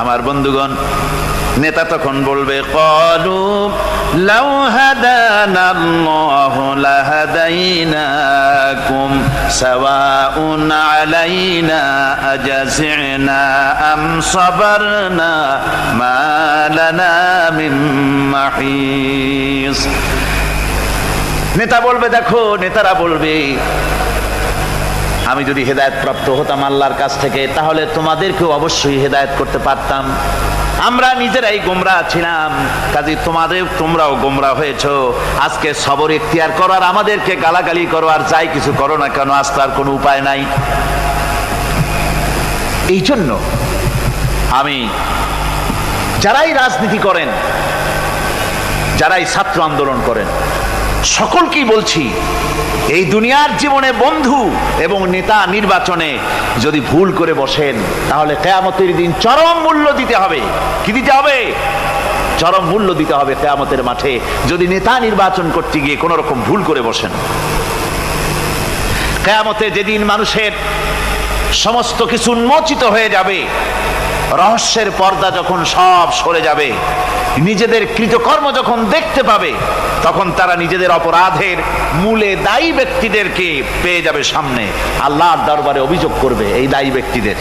আমার বন্ধুগণ, নেতা তখন বলবে ক্বালু লাউ হাদানাল্লাহু লাহাদাইনাকুম সাওয়াউন আলাইনা আজাসিনা আম সাবারনা মা লানা মিন মাহিস। নেতা বলবে, দেখো, নেতারা বলবে, আমি যদি হেদায়েত প্রাপ্ত হতাম আল্লাহর কাছ থেকে, তাহলে তোমাদেরকেও অবশ্যই হেদায়েত করতে পারতাম। আমরা নিজেরাই গোমরাহ ছিলাম, কাজে তোমরাও গোমরাহ হয়েছো। আজকে সবর ইখতিয়ার করো আর আমাদেরকে গালাগালি করো, আর যাই কিছু করো না কেন, আজ তার কোনো উপায় নাই। এই জন্য আমি যারাই রাজনীতি করেন, যারাই ছাত্র আন্দোলন করেন, সকলকেই বলছি, এই দুনিয়ার জীবনে বন্ধু এবং নেতা নির্বাচনে যদি ভুল করে বসেন, তাহলে কিয়ামতের দিন চরম মূল্য দিতে হবে। কি দিতে হবে? চরম মূল্য দিতে হবে কিয়ামতের মাঠে, যদি নেতা নির্বাচন করতে গিয়ে কোন রকম ভুল করে বসেন। কিয়ামতে যেদিন মানুষের সমস্ত কিছু উন্মোচিত হয়ে যাবে, রহস্যের পর্দা যখন সব সরে যাবে, নিজেদের কৃতকর্ম যখন দেখতে পাবে, তখন তারা নিজেদের অপরাধের মূলে দায়ী ব্যক্তিদেরকে পেয়ে যাবে সামনে, আল্লাহর দরবারে অভিযোগ করবে এই দায়ী ব্যক্তিদের।